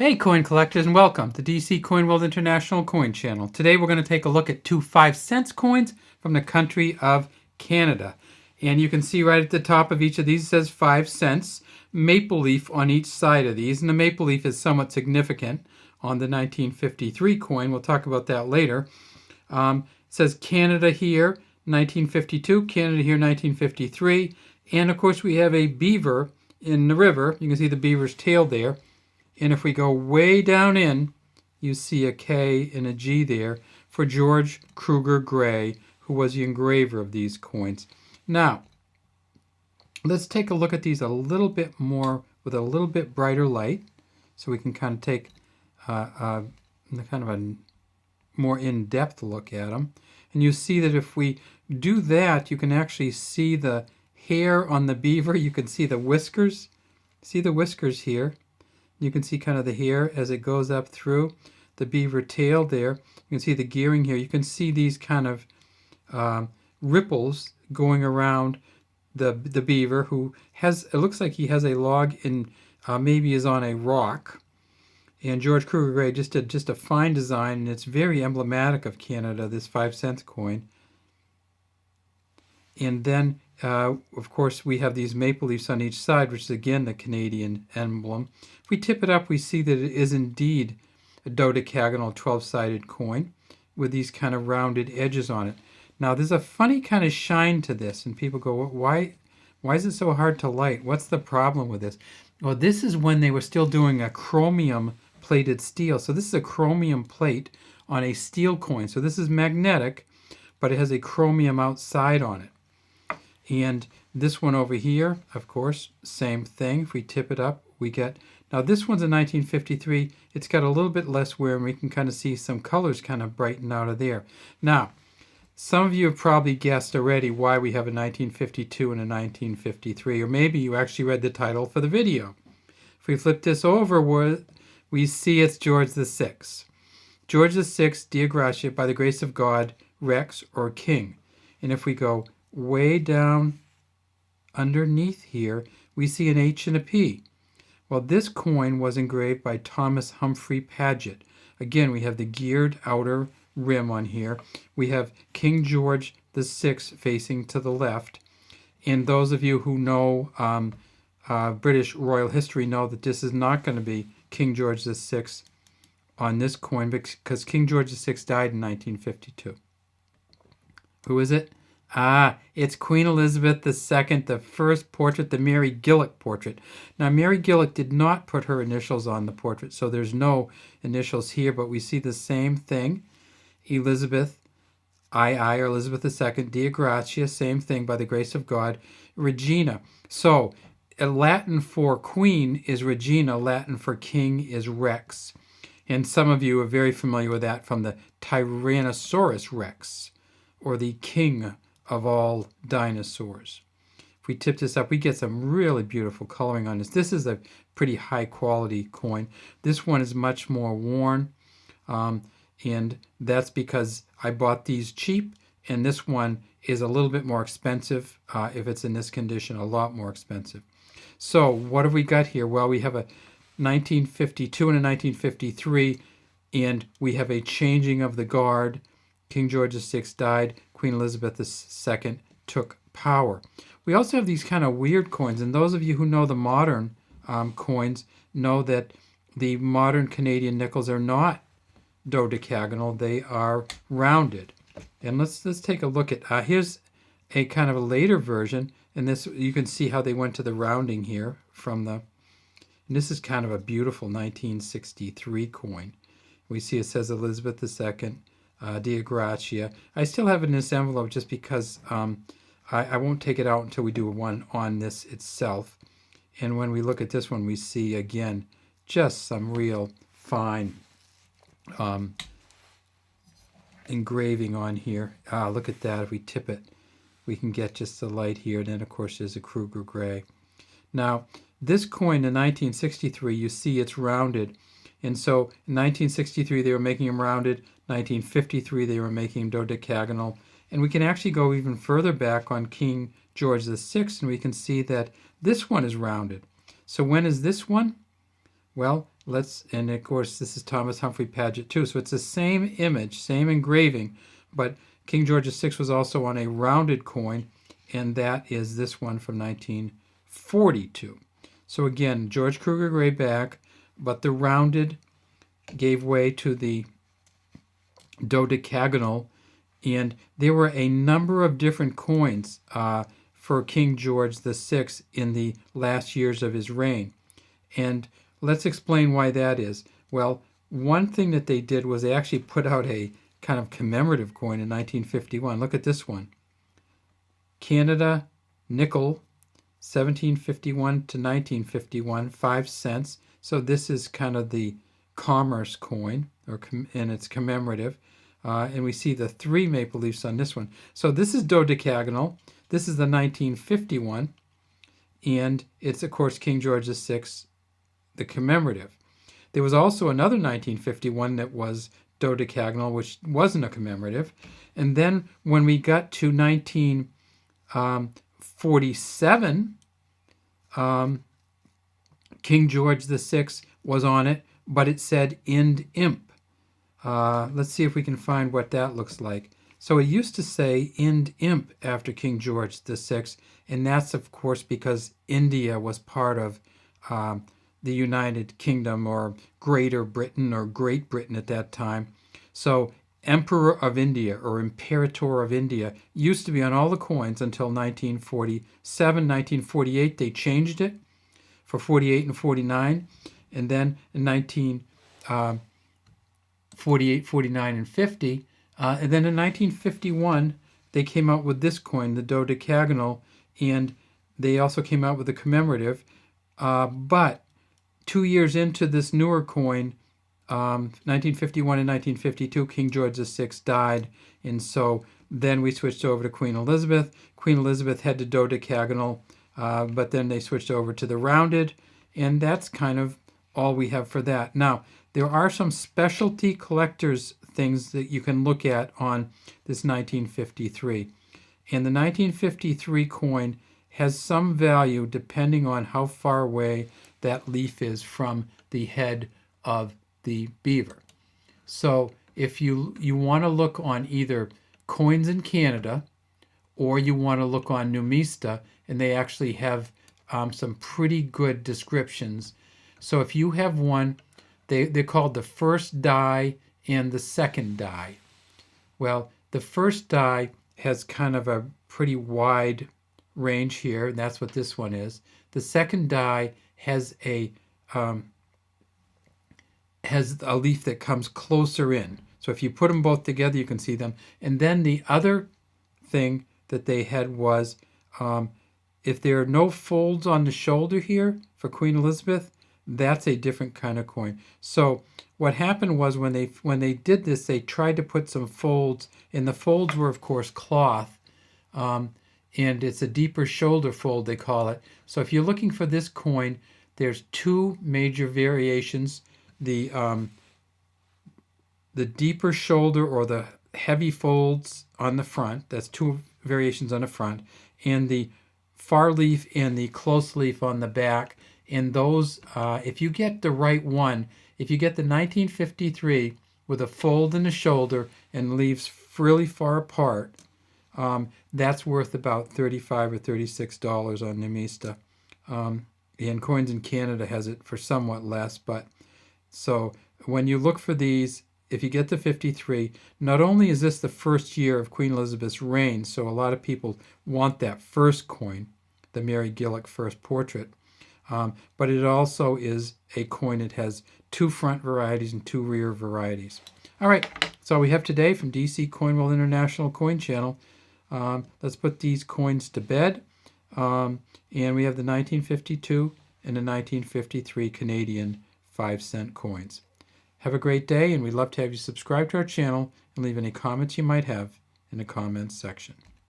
Hey coin collectors, and welcome to DC Coin World International Coin Channel. Today we're going to take a look at two 5-cent coins from the country of Canada. And you can see right at the top of each of these it says 5 cents, maple leaf on each side of these. And the maple leaf is somewhat significant on the 1953 coin. We'll talk about that later. It says Canada here, 1952, Canada here, 1953. And of course we have a beaver in the river. You can see the beaver's tail there. And if we go way down in, you see a K and a G there for George Kruger Gray, who was the engraver of these coins. Now, let's take a look at these a little bit more with a little bit brighter light, so we can kind of take kind of a more in-depth look at them. And you see that if we do that, you can actually see the hair on the beaver. You can see the whiskers. See the whiskers here. You can see kind of the hair as it goes up through the beaver tail there. You can see the gearing here. You can see these kind of ripples going around the beaver, who has, it looks like he has a log in, maybe is on a rock. And George Kruger Gray just did just a fine design, and it's very emblematic of Canada, this 5-cent coin. And then, of course, we have these maple leaves on each side, which is again the Canadian emblem. If we tip it up, we see that it is indeed a dodecagonal 12-sided coin with these kind of rounded edges on it. Now, there's a funny kind of shine to this, and people go, why is it so hard to light? What's the problem with this? Well, this is when they were still doing a chromium plated steel. So this is a chromium plate on a steel coin. So this is magnetic, but it has a chromium outside on it. And this one over here, of course, same thing. If we tip it up, we get... Now this one's a 1953. It's got a little bit less wear, and we can kind of see some colors kind of brighten out of there. Now, some of you have probably guessed already why we have a 1952 and a 1953, or maybe you actually read the title for the video. If we flip this over, we see it's George VI. George VI, Dea Gratia, by the grace of God, Rex, or King. And if we go way down underneath here, we see an H and a P. Well, this coin was engraved by Thomas Humphrey Paget. Again, we have the geared outer rim on here. We have King George VI facing to the left. And those of you who know British royal history know that this is not going to be King George VI on this coin, because King George VI died in 1952. Who is it? It's Queen Elizabeth II, the first portrait, the Mary Gillick portrait. Now, Mary Gillick did not put her initials on the portrait, so there's no initials here, but we see the same thing. Elizabeth II, or Elizabeth II, Dea Gratia, same thing, by the grace of God. Regina. So, Latin for queen is Regina, Latin for king is Rex. And some of you are very familiar with that from the Tyrannosaurus Rex, or the king of all dinosaurs. If we tip this up, we get some really beautiful coloring on this. This is a pretty high quality coin. This one is much more worn, and that's because I bought these cheap, and this one is a little bit more expensive. If it's in this condition, a lot more expensive. So what have we got here? Well, we have a 1952 and a 1953, and we have a changing of the guard. King George VI died. Queen Elizabeth II took power. We also have these kind of weird coins, and those of you who know the modern coins know that the modern Canadian nickels are not dodecagonal, they are rounded. And let's take a look at, here's a kind of a later version, and this, you can see how they went to the rounding here from the, and this is kind of a beautiful 1963 coin. We see it says Elizabeth II, Dea Gratia. I still have it in this envelope just because I won't take it out until we do one on this itself. And when we look at this one, we see, again, just some real fine engraving on here. Look at that. If we tip it, we can get just the light here. And then, of course, there's a Kruger Gray. Now, this coin in 1963, you see it's rounded. And so in 1963, they were making them rounded. 1953, they were making them dodecagonal. And we can actually go even further back on King George VI, and we can see that this one is rounded. So when is this one? Well, and of course this is Thomas Humphrey Paget too, so it's the same image, same engraving, but King George VI was also on a rounded coin, and that is this one from 1942. So again, George Kruger Gray back, but the rounded gave way to the dodecagonal, and there were a number of different coins for King George VI in the last years of his reign. And let's explain why that is. Well, one thing that they did was they actually put out a kind of commemorative coin in 1951. Look at this one. Canada nickel, 1751 to 1951, 5 cents. So this is kind of the commerce coin, and it's commemorative. And we see the 3 maple leafs on this one. So this is dodecagonal. This is the 1951. And it's, of course, King George VI, the commemorative. There was also another 1951 that was dodecagonal, which wasn't a commemorative. And then when we got to 1947, King George VI was on it, but it said Ind Imp. Let's see if we can find what that looks like. So it used to say Ind Imp after King George VI, and that's, of course, because India was part of the United Kingdom, or Greater Britain, or Great Britain at that time. So Emperor of India, or Imperator of India, used to be on all the coins until 1947. 1948, they changed it for 48 and 49. And then in 1948, 49, and 50. And then in 1951, they came out with this coin, the dodecagonal, and they also came out with the commemorative. But 2 years into this newer coin, 1951 and 1952, King George VI died, and so then we switched over to Queen Elizabeth. Queen Elizabeth had the dodecagonal, but then they switched over to the rounded, and that's kind of all we have for that. Now, there are some specialty collectors things that you can look at on this 1953. And the 1953 coin has some value depending on how far away that leaf is from the head of the beaver. So if you want to look on either Coins in Canada, or you want to look on Numista, and they actually have some pretty good descriptions. So if you have one, they're called the first die and the second die. Well, the first die has kind of a pretty wide range here, and that's what this one is. The second die has a leaf that comes closer in. So if you put them both together, you can see them. And then the other thing that they had was, if there are no folds on the shoulder here for Queen Elizabeth, that's a different kind of coin. So what happened was when they did this, they tried to put some folds, and the folds were, of course, cloth, and it's a deeper shoulder fold, they call it. So if you're looking for this coin, there's 2 major variations. The deeper shoulder, or the heavy folds on the front, that's 2 variations on the front, and the far leaf and the close leaf on the back. And those, if you get the right one, if you get the 1953 with a fold in the shoulder and leaves really far apart, that's worth about $35 or $36 on Numista. And Coins in Canada has it for somewhat less. But so when you look for these, if you get the 53, not only is this the first year of Queen Elizabeth's reign, so a lot of people want that first coin, the Mary Gillick first portrait, but it also is a coin that has 2 front varieties and 2 rear varieties. All right, that's all we have today from DC Coinwell International Coin Channel. Let's put these coins to bed. And we have the 1952 and the 1953 Canadian 5-cent coins. Have a great day, and we'd love to have you subscribe to our channel and leave any comments you might have in the comments section.